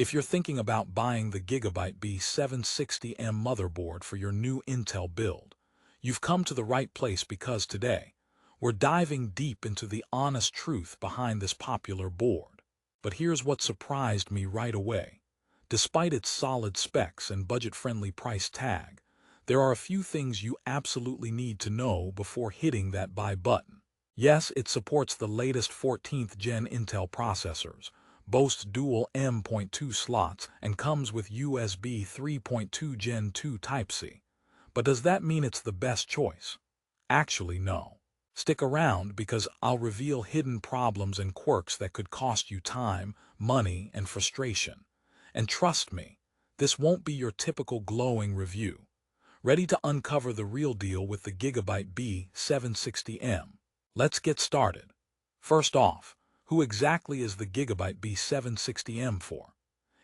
If you're thinking about buying the GIGABYTE B760M motherboard for your new Intel build, you've come to the right place because today, we're diving deep into the honest truth behind this popular board. But here's what surprised me right away. Despite its solid specs and budget-friendly price tag, there are a few things you absolutely need to know before hitting that buy button. Yes, it supports the latest 14th Gen Intel processors, boasts dual M.2 slots, and comes with USB 3.2 Gen 2 Type-C. But does that mean it's the best choice? Actually, no. Stick around because I'll reveal hidden problems and quirks that could cost you time, money, and frustration. And trust me, this won't be your typical glowing review. Ready to uncover the real deal with the GIGABYTE B760M? Let's get started. First off, who exactly is the GIGABYTE B760M for?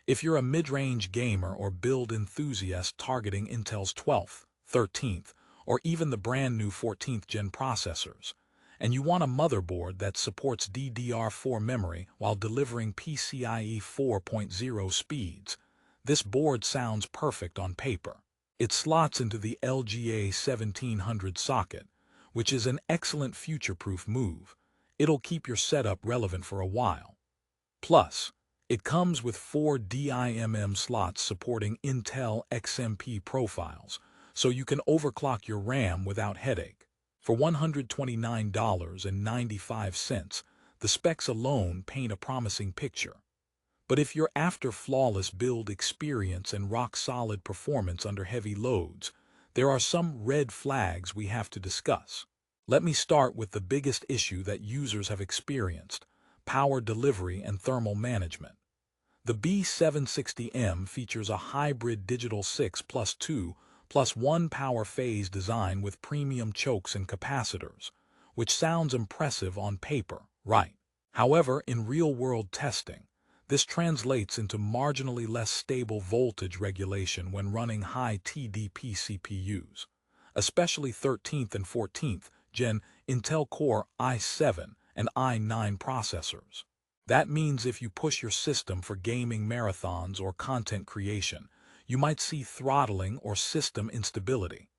If you're a mid-range gamer or build enthusiast targeting Intel's 12th, 13th, or even the brand new 14th Gen processors, and you want a motherboard that supports DDR4 memory while delivering PCIe 4.0 speeds, this board sounds perfect on paper. It slots into the LGA 1700 socket, which is an excellent future-proof move. It'll keep your setup relevant for a while. Plus, it comes with 4 DIMM slots supporting Intel XMP profiles, so you can overclock your RAM without headache. For $129.95, the specs alone paint a promising picture. But if you're after flawless build experience and rock-solid performance under heavy loads, there are some red flags we have to discuss. Let me start with the biggest issue that users have experienced: power delivery and thermal management. The B760M features a hybrid digital 6+2+1 power phase design with premium chokes and capacitors, which sounds impressive on paper, right? However, in real-world testing, this translates into marginally less stable voltage regulation when running high TDP CPUs, especially 13th and 14th Gen Intel Core i7 and i9 processors. That means if you push your system for gaming marathons or content creation, you might see throttling or system instability.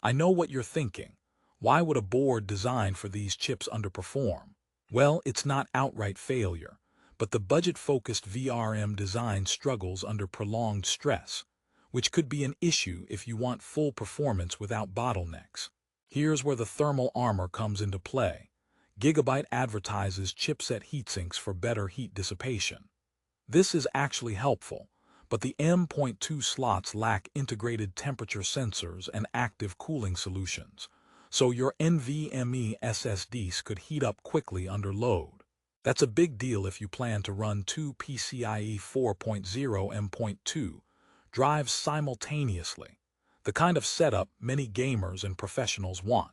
I know what you're thinking. Why would a board designed for these chips underperform? Well, it's not outright failure, but the budget-focused VRM design struggles under prolonged stress, which could be an issue if you want full performance without bottlenecks. Here's where the thermal armor comes into play. GIGABYTE advertises chipset heatsinks for better heat dissipation. This is actually helpful, but the M.2 slots lack integrated temperature sensors and active cooling solutions, so your NVMe SSDs could heat up quickly under load. That's a big deal if you plan to run two PCIe 4.0 M.2 drives simultaneously, the kind of setup many gamers and professionals want.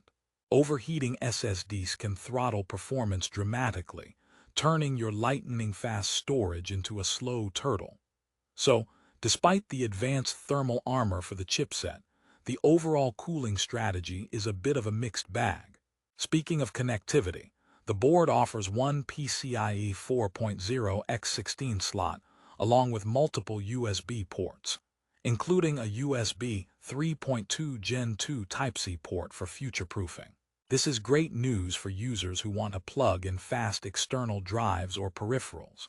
Overheating SSDs can throttle performance dramatically, turning your lightning-fast storage into a slow turtle. So, despite the advanced thermal armor for the chipset, the overall cooling strategy is a bit of a mixed bag. Speaking of connectivity, the board offers one PCIe 4.0 x16 slot, along with multiple USB ports, including a USB 3.2 Gen 2 Type-C port for future-proofing. This is great news for users who want to plug in fast external drives or peripherals.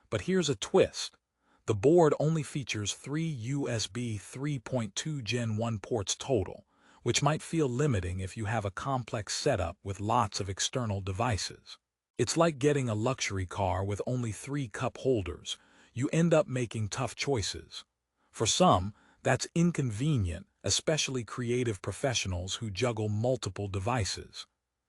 But here's a twist. The board only features 3 USB 3.2 Gen 1 ports total, which might feel limiting if you have a complex setup with lots of external devices. It's like getting a luxury car with only 3 cup holders. You end up making tough choices. For some, that's inconvenient, especially creative professionals who juggle multiple devices.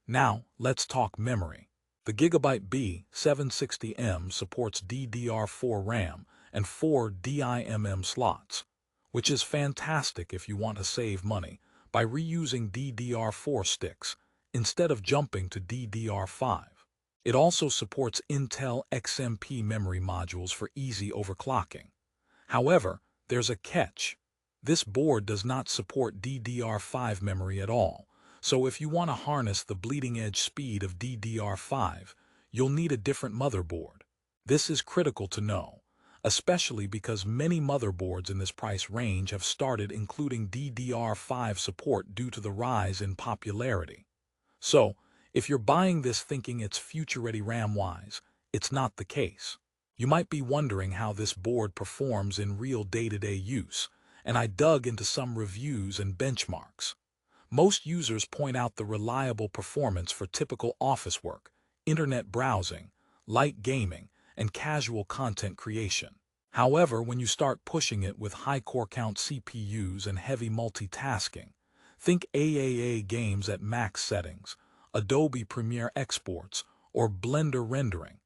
Now, let's talk memory. The GIGABYTE B760M supports DDR4 RAM and 4 DIMM slots, which is fantastic if you want to save money by reusing DDR4 sticks instead of jumping to DDR5. It also supports Intel XMP memory modules for easy overclocking. However, there's a catch. This board does not support DDR5 memory at all, so if you want to harness the bleeding-edge speed of DDR5, you'll need a different motherboard. This is critical to know. especially because many motherboards in this price range have started including DDR5 support due to the rise in popularity. So, if you're buying this thinking it's future-ready RAM-wise, it's not the case. You might be wondering how this board performs in real day-to-day use, and I dug into some reviews and benchmarks. Most users point out the reliable performance for typical office work, internet browsing, light gaming, and casual content creation. However, when you start pushing it with high core count CPUs and heavy multitasking, think AAA games at max settings, Adobe Premiere exports, or Blender rendering,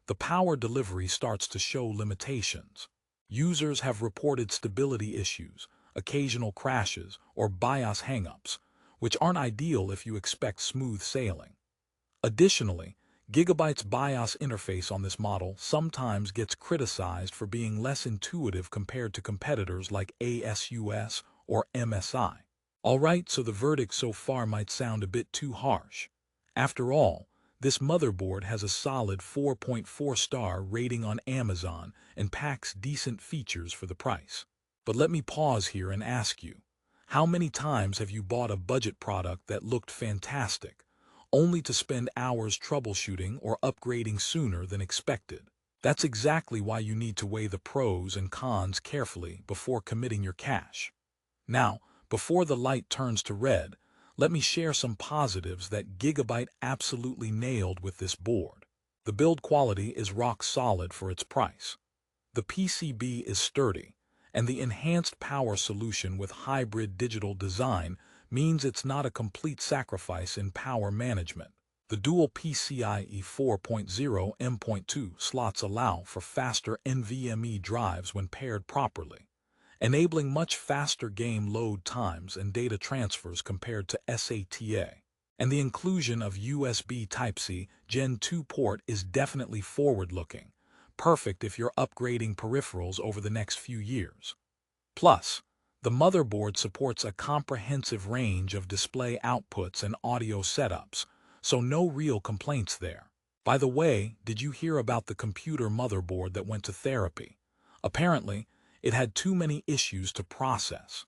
the power delivery starts to show limitations. Users have reported stability issues, occasional crashes, or BIOS hangups, which aren't ideal if you expect smooth sailing. Additionally, Gigabyte's BIOS interface on this model sometimes gets criticized for being less intuitive compared to competitors like ASUS or MSI. Alright, so the verdict so far might sound a bit too harsh. After all, this motherboard has a solid 4.4-star rating on Amazon and packs decent features for the price. But let me pause here and ask you, how many times have you bought a budget product that looked fantastic, only to spend hours troubleshooting or upgrading sooner than expected? That's exactly why you need to weigh the pros and cons carefully before committing your cash. Now, before the light turns to red, let me share some positives that Gigabyte absolutely nailed with this board. The build quality is rock solid for its price. The PCB is sturdy, and the enhanced power solution with hybrid digital design means it's not a complete sacrifice in power management. The dual PCIe 4.0 M.2 slots allow for faster NVMe drives when paired properly, enabling much faster game load times and data transfers compared to SATA. And the inclusion of USB Type-C Gen 2 port is definitely forward-looking, perfect if you're upgrading peripherals over the next few years. Plus, the motherboard supports a comprehensive range of display outputs and audio setups, so no real complaints there. By the way, did you hear about the computer motherboard that went to therapy? Apparently, it had too many issues to process.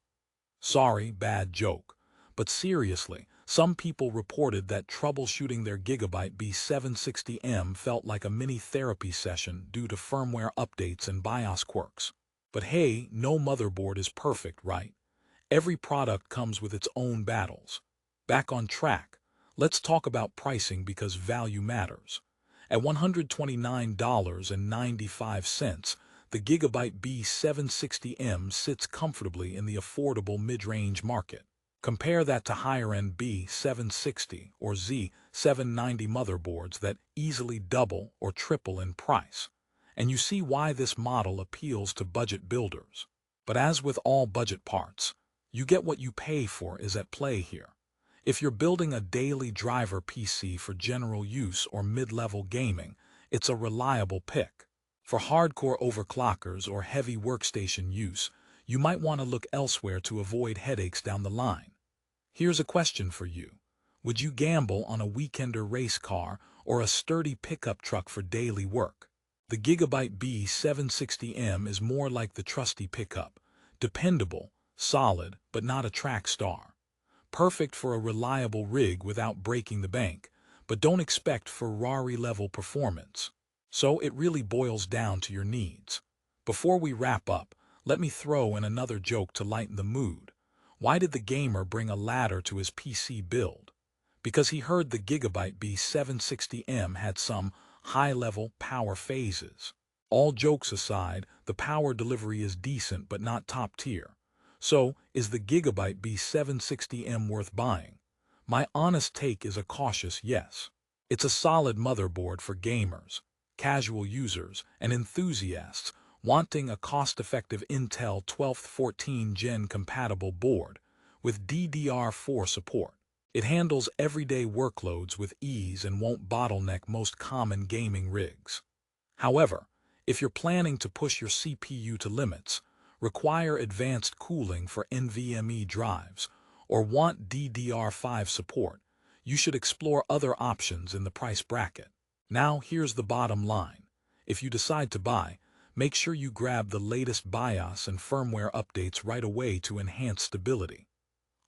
Sorry, bad joke. But seriously, some people reported that troubleshooting their Gigabyte B760M felt like a mini therapy session due to firmware updates and BIOS quirks. But hey, no motherboard is perfect, right? Every product comes with its own battles. Back on track, let's talk about pricing because value matters. At $129.95, the Gigabyte B760M sits comfortably in the affordable mid-range market. Compare that to higher-end B760 or Z790 motherboards that easily double or triple in price, and you see why this model appeals to budget builders. But as with all budget parts, you get what you pay for is at play here. If you're building a daily driver PC for general use or mid-level gaming, it's a reliable pick. For hardcore overclockers or heavy workstation use, you might want to look elsewhere to avoid headaches down the line. Here's a question for you. Would you gamble on a weekender race car or a sturdy pickup truck for daily work? The Gigabyte B760M is more like the trusty pickup, dependable, solid, but not a track star. Perfect for a reliable rig without breaking the bank, but don't expect Ferrari-level performance. So it really boils down to your needs. Before we wrap up, let me throw in another joke to lighten the mood. Why did the gamer bring a ladder to his PC build? Because he heard the Gigabyte B760M had some high-level power phases. All jokes aside, the power delivery is decent but not top tier. So, is the Gigabyte B760M worth buying? My honest take is a cautious yes. It's a solid motherboard for gamers, casual users, and enthusiasts wanting a cost-effective Intel 12th 14th Gen compatible board with DDR4 support. It handles everyday workloads with ease and won't bottleneck most common gaming rigs. However, if you're planning to push your CPU to limits, require advanced cooling for NVMe drives, or want DDR5 support, you should explore other options in the price bracket. Now, here's the bottom line. If you decide to buy, Make sure you grab the latest BIOS and firmware updates right away to enhance stability.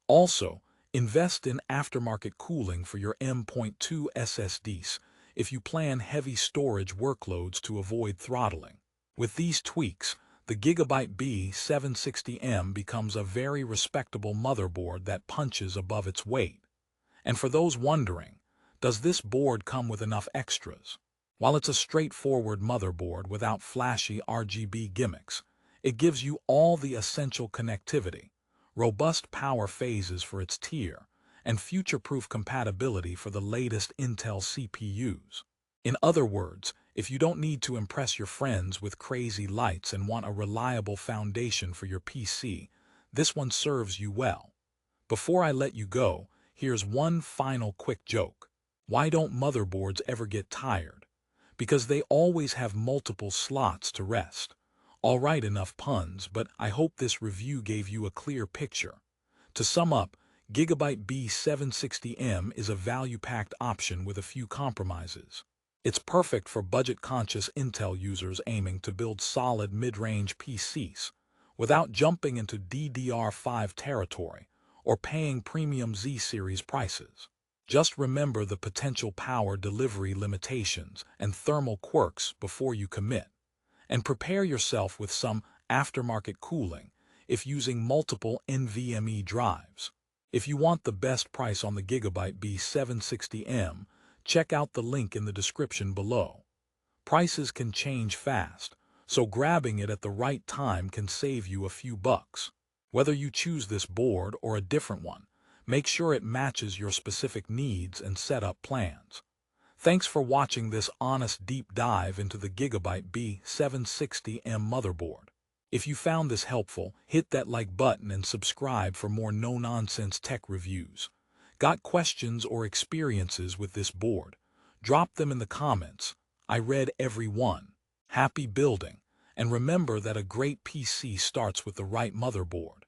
Also, invest in aftermarket cooling for your M.2 SSDs if you plan heavy storage workloads to avoid throttling. With these tweaks, the GIGABYTE B760M becomes a very respectable motherboard that punches above its weight. And for those wondering, does this board come with enough extras? While it's a straightforward motherboard without flashy RGB gimmicks, it gives you all the essential connectivity, robust power phases for its tier, and future-proof compatibility for the latest Intel CPUs. In other words, if you don't need to impress your friends with crazy lights and want a reliable foundation for your PC, this one serves you well. Before I let you go, here's one final quick joke. Why don't motherboards ever get tired? Because they always have multiple slots to rest. All right, enough puns, but I hope this review gave you a clear picture. To sum up, GIGABYTE B760M is a value-packed option with a few compromises. It's perfect for budget-conscious Intel users aiming to build solid mid-range PCs without jumping into DDR5 territory or paying premium Z-series prices. Just remember the potential power delivery limitations and thermal quirks before you commit, and prepare yourself with some aftermarket cooling if using multiple NVMe drives. If you want the best price on the GIGABYTE B760M, check out the link in the description below. Prices can change fast, so grabbing it at the right time can save you a few bucks. Whether you choose this board or a different one, make sure it matches your specific needs and setup plans. Thanks for watching this honest deep dive into the GIGABYTE B760M motherboard. If you found this helpful, hit that like button and subscribe for more no-nonsense tech reviews. Got questions or experiences with this board? Drop them in the comments. I read every one. Happy building, and remember that a great PC starts with the right motherboard.